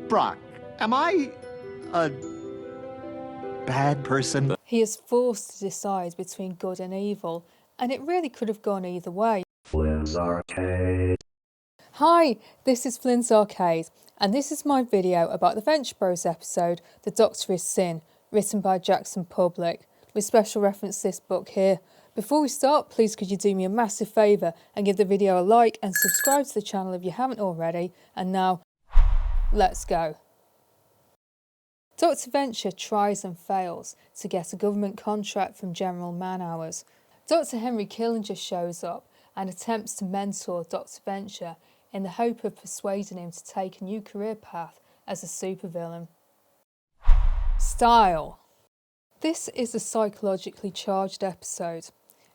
Brock, am I a bad person? He is forced to decide between good and evil, and it really could have gone either way. FlynnsArcade. Hi, this is FlynnsArcade, and this is my video about the Venture Bros episode, The Doctor is Sin, written by Jackson Public, with special reference to this book here. Before we start, please could you do me a massive favour and give the video a like and subscribe to the channel if you haven't already, and now, let's go. Dr. Venture tries and fails to get a government contract from General Manhours. Dr. Henry Killinger shows up and attempts to mentor Dr. Venture in the hope of persuading him to take a new career path as a supervillain. Style. This is a psychologically charged episode,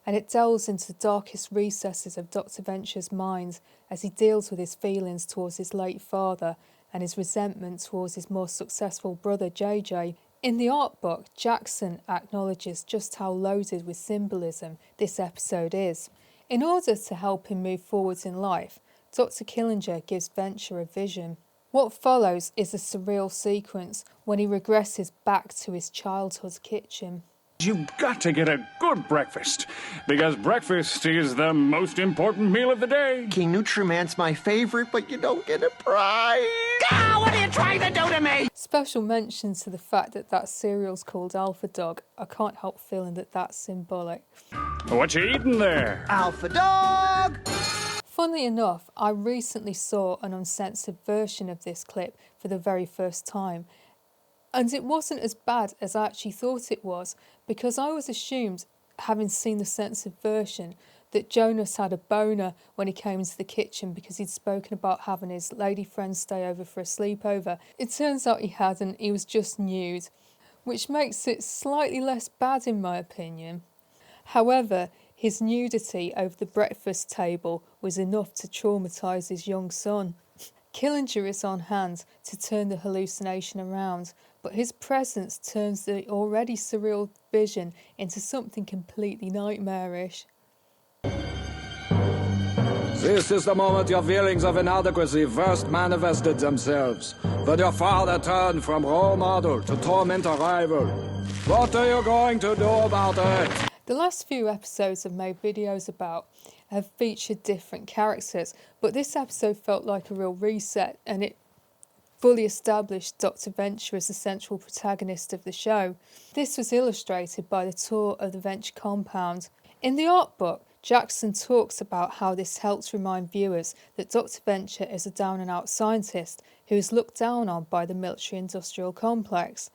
and it delves into the darkest recesses of Dr. Venture's mind as he deals with his feelings towards his late father and his resentment towards his more successful brother JJ. In the art book, Jackson acknowledges just how loaded with symbolism this episode is. In order to help him move forwards in life, Dr. Killinger gives Venture a vision. What follows is a surreal sequence when he regresses back to his childhood kitchen. You've got to get a good breakfast, because breakfast is the most important meal of the day. King Nutrimant's my favorite, but you don't get a prize. Ah, what are you trying to do to me? Special mention to the fact that cereal's called Alpha Dog. I can't help feeling that that's symbolic. What you eating there? Alpha Dog! Funnily enough, I recently saw an uncensored version of this clip for the very first time, and it wasn't as bad as I actually thought it was, because I was assumed, having seen the censored version, that Jonas had a boner when he came into the kitchen because he'd spoken about having his lady friend stay over for a sleepover. It turns out he hadn't, he was just nude, which makes it slightly less bad in my opinion. However, his nudity over the breakfast table was enough to traumatise his young son. Killinger is on hand to turn the hallucination around, but his presence turns the already surreal vision into something completely nightmarish. This is the moment your feelings of inadequacy first manifested themselves, when your father turned from role model to torment a rival. What are you going to do about it? The last few episodes I've made videos about have featured different characters, but this episode felt like a real reset, and it fully established Dr. Venture as the central protagonist of the show. This was illustrated by the tour of the Venture compound. In the art book, Jackson talks about how this helps remind viewers that Dr. Venture is a down-and-out scientist who is looked down on by the military-industrial complex.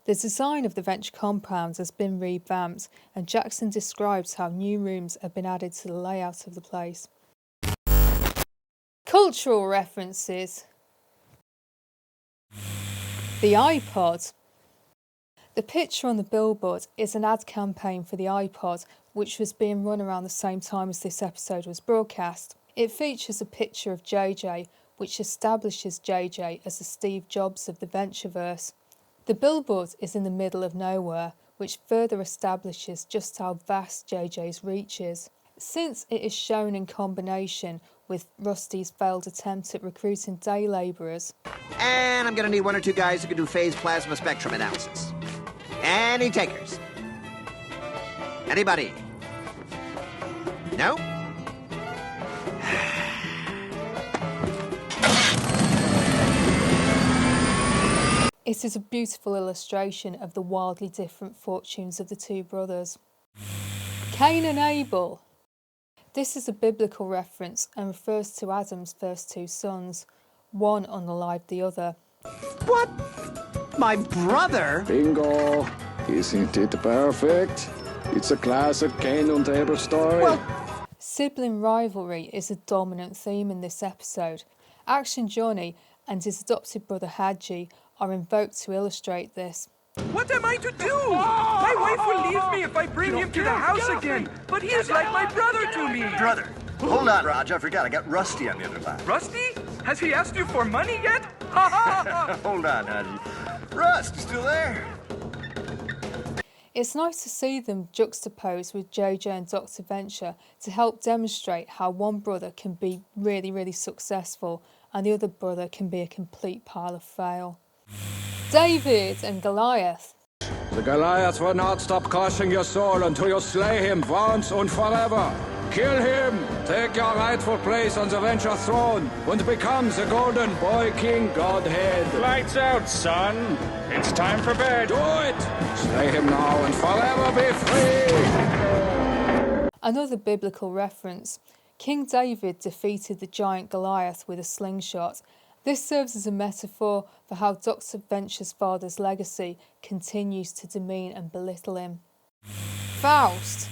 The design of the Venture compound has been revamped, and Jackson describes how new rooms have been added to the layout of the place. Cultural references. The iPod. The picture on the billboard is an ad campaign for the iPod, which was being run around the same time as this episode was broadcast. It features a picture of JJ, which establishes JJ as the Steve Jobs of the Ventureverse. The billboard is in the middle of nowhere, which further establishes just how vast JJ's reach is. Since it is shown in combination with Rusty's failed attempt at recruiting day labourers. And I'm gonna need one or two guys who can do phase plasma spectrum analysis. Any takers? Anybody? No? It is a beautiful illustration of the wildly different fortunes of the two brothers. Cain and Abel. This is a biblical reference and refers to Adam's first two sons. One unalived the other. What? My brother? Bingo! Isn't it perfect? It's a classic Cain and Abel story. Well, Sibling rivalry is a dominant theme in this episode. Action Johnny and his adopted brother Hadji are invoked to illustrate this. What am I to do? My wife will leave me if I bring him to the house again, but he is like my brother to me. Brother, hold on, Raj. I forgot. I got Rusty on the other line. Rusty? Has he asked you for money yet? Ha ha! Hold on, Haji. Rust, you still there? It's nice to see them juxtaposed with JJ and Dr. Venture to help demonstrate how one brother can be really, really successful and the other brother can be a complete pile of fail. David and Goliath. The Goliath will not stop crushing your soul until you slay him once and forever. Kill him, take your rightful place on the Venture throne, and become the golden boy king godhead. Lights out, son. It's time for bed. Do it! Slay him now and forever be free! Another biblical reference. King David defeated the giant Goliath with a slingshot. This serves as a metaphor for how Dr. Venture's father's legacy continues to demean and belittle him. Faust.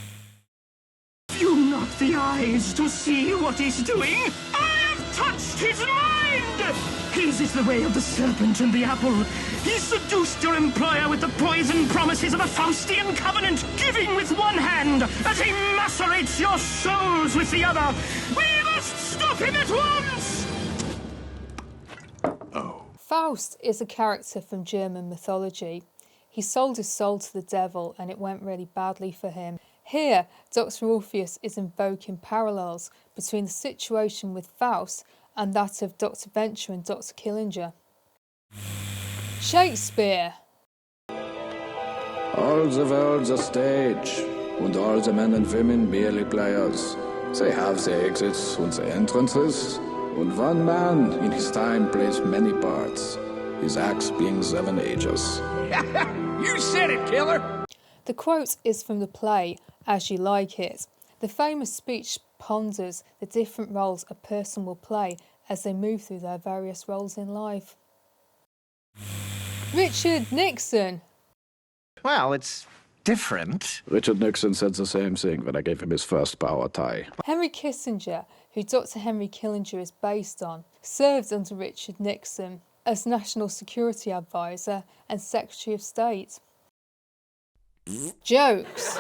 You not the eyes to see what he's doing? I have touched his mind! His is the way of the serpent and the apple. He seduced your employer with the poison promises of a Faustian covenant, giving with one hand as he macerates your souls with the other. We must stop him at once! Faust is a character from German mythology. He sold his soul to the devil and it went really badly for him. Here, Dr. Orpheus is invoking parallels between the situation with Faust and that of Dr. Venture and Dr. Killinger. Shakespeare. All the world's a stage, and all the men and women merely players. They have the exits and the entrances, and one man in his time plays many parts, his acts being 7 ages. You said it, killer! The quote is from the play As You Like It. The famous speech ponders the different roles a person will play as they move through their various roles in life. Richard Nixon. Well, it's different. Richard Nixon said the same thing when I gave him his first power tie. Henry Kissinger, who Dr. Henry Killinger is based on, served under Richard Nixon as National Security Advisor and Secretary of State. Jokes.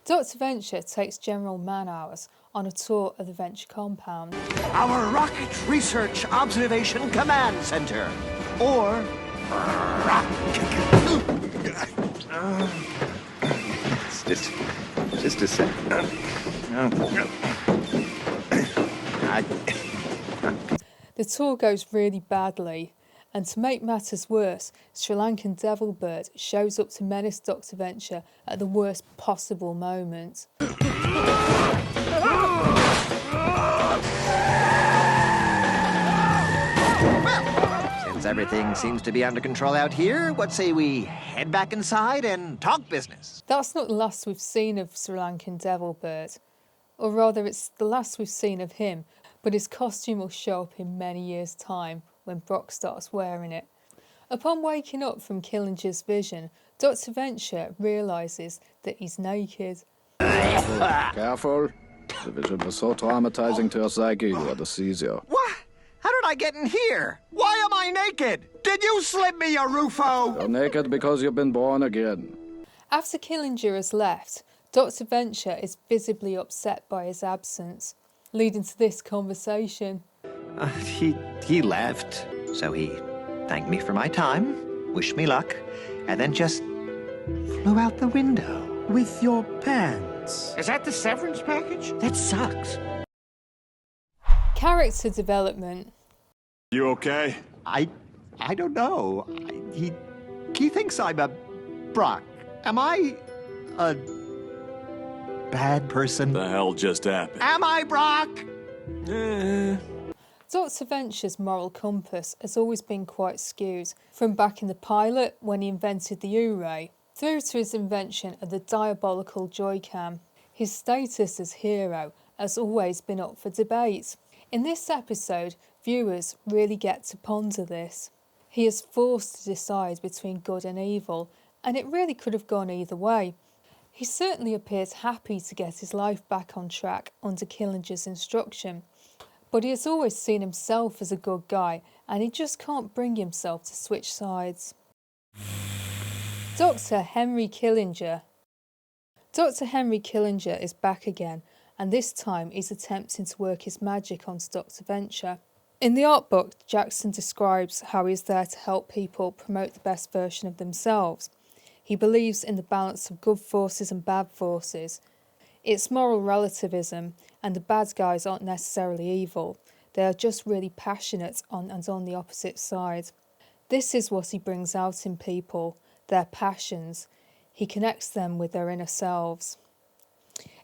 Dr. Venture takes General Manhours on a tour of the Venture compound. Our Rocket Research Observation Command Center. Or... Just a sec. The tour goes really badly, and to make matters worse, Sri Lankan Devilbird shows up to menace Dr. Venture at the worst possible moment. Since everything seems to be under control out here, what say we head back inside and talk business? That's not the last we've seen of Sri Lankan Devilbird. Or rather, it's the last we've seen of him, but his costume will show up in many years' time when Brock starts wearing it. Upon waking up from Killinger's vision, Dr. Venture realises that he's naked. Careful. The vision was so traumatizing to your psyche, you had a seizure. What? How did I get in here? Why am I naked? Did you slip me a Rufo? You're naked because you've been born again. After Killinger has left, Dr. Venture is visibly upset by his absence, leading to this conversation. He left, so he thanked me for my time, wished me luck, and then just flew out the window. With your pants. Is that the severance package? That sucks. Character development. You okay? I don't know. He thinks I'm a Brock. Am I a bad person? The hell just happened? Am I Brock? Dr. Venture's moral compass has always been quite skewed, from back in the pilot when he invented the U-Ray, through to his invention of the diabolical Joy-Cam. His status as hero has always been up for debate. In this episode, viewers really get to ponder this. He is forced to decide between good and evil, and it really could have gone either way. He certainly appears happy to get his life back on track under Killinger's instruction, but he has always seen himself as a good guy, and he just can't bring himself to switch sides. Dr. Henry Killinger. Dr. Henry Killinger is back again, and this time he's attempting to work his magic onto Dr. Venture. In the art book, Jackson describes how he is there to help people promote the best version of themselves. He believes in the balance of good forces and bad forces. It's moral relativism, and the bad guys aren't necessarily evil. They are just really passionate and on the opposite side. This is what he brings out in people, their passions. He connects them with their inner selves.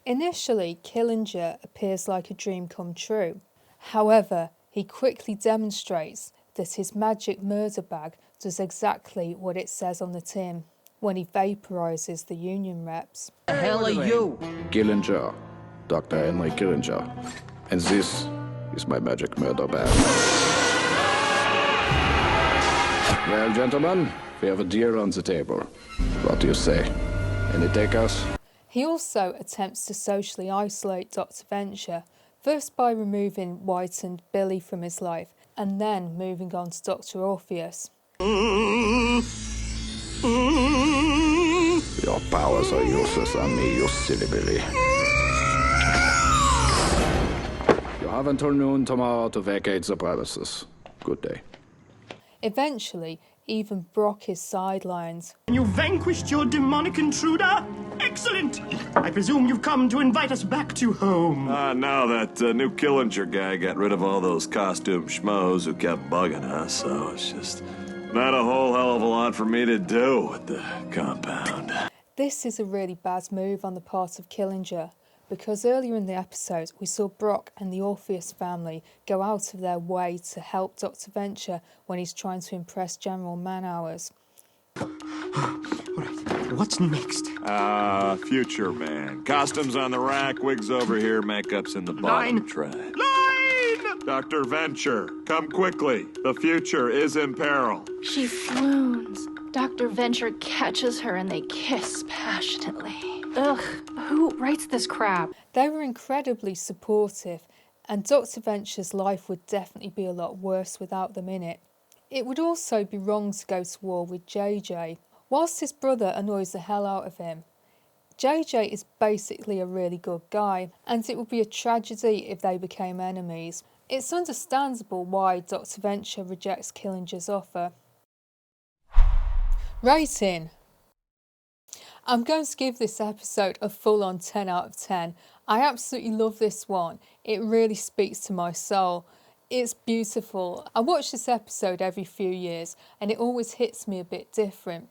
Initially, Killinger appears like a dream come true. However, he quickly demonstrates that his magic murder bag does exactly what it says on the tin when he vaporises the union reps. The hell are you? Killinger. Dr. Henry Killinger. And this is my magic murder bag. Well, gentlemen, we have a deal on the table. What do you say? Any takers? He also attempts to socially isolate Dr. Venture, first by removing White and Billy from his life, and then moving on to Dr. Orpheus. Your powers are useless on me, you silly Billy. You have until noon tomorrow to vacate the premises. Good day. Eventually, even Brock is sidelined. You vanquished your demonic intruder? Excellent! I presume you've come to invite us back to home. No, that new Killinger guy got rid of all those costume schmoes who kept bugging us, so it's just not a whole hell of a lot for me to do with the compound. This is a really bad move on the part of Killinger, because earlier in the episode we saw Brock and the Orpheus family go out of their way to help Dr. Venture when he's trying to impress General Manhours. Alright, what's next? Future man. Costumes on the rack, wigs over here, makeup's in the bottom tray. Line! Dr. Venture, come quickly. The future is in peril. She swoons. Dr. Venture catches her and they kiss passionately. Ugh, who writes this crap? They were incredibly supportive, and Dr. Venture's life would definitely be a lot worse without them in it. It would also be wrong to go to war with JJ. Whilst his brother annoys the hell out of him, JJ is basically a really good guy, and it would be a tragedy if they became enemies. It's understandable why Dr. Venture rejects Killinger's offer. Rating. I'm going to give this episode a full-on 10 out of 10. I absolutely love this one. It really speaks to my soul. It's beautiful. I watch this episode every few years and it always hits me a bit different.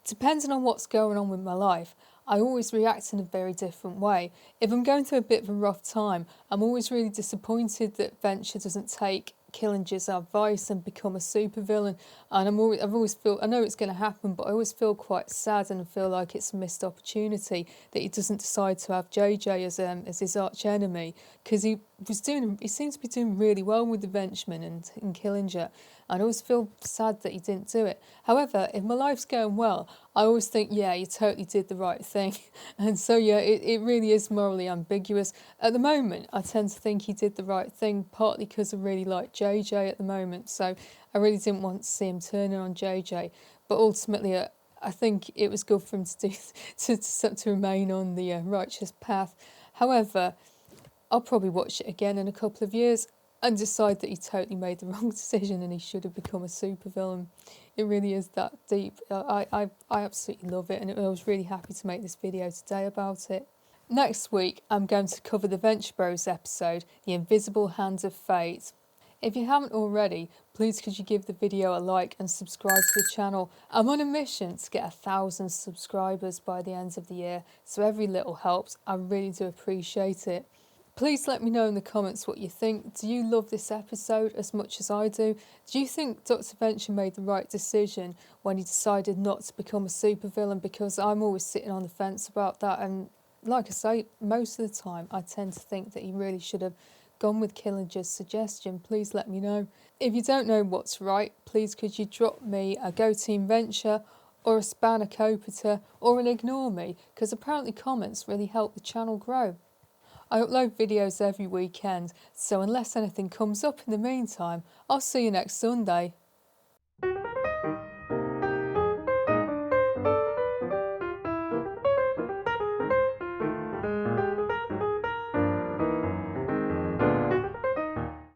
Depending on what's going on with my life, I always react in a very different way. If I'm going through a bit of a rough time, I'm always really disappointed that Venture doesn't take Killinger's advice and become a supervillain, and I've always feel, I know it's going to happen, but I always feel quite sad and feel like it's a missed opportunity that he doesn't decide to have JJ as his arch enemy, because he seems to be doing really well with the Ventureman and Killinger. I always feel sad that he didn't do it. However, if my life's going well, I always think, yeah, you totally did the right thing. And so, yeah, it really is morally ambiguous. At the moment, I tend to think he did the right thing, partly because I really like JJ at the moment. So I really didn't want to see him turning on JJ. But ultimately, I think it was good for him to do to remain on the righteous path. However, I'll probably watch it again in a couple of years and decide that he totally made the wrong decision and he should have become a supervillain. It really is that deep. I absolutely love it, and I was really happy to make this video today about it. Next week, I'm going to cover the Venture Bros episode, The Invisible Hands of Fate. If you haven't already, please could you give the video a like and subscribe to the channel. I'm on a mission to get 1,000 subscribers by the end of the year, so every little helps. I really do appreciate it. Please let me know in the comments what you think. Do you love this episode as much as I do? Do you think Dr. Venture made the right decision when he decided not to become a supervillain? Because I'm always sitting on the fence about that, and like I say, most of the time I tend to think that he really should have gone with Killinger's suggestion. Please let me know. If you don't know what's right, please could you drop me a Go Team Venture or a Spanakopita or an Ignore Me, because apparently comments really help the channel grow. I upload videos every weekend, so unless anything comes up in the meantime, I'll see you next Sunday.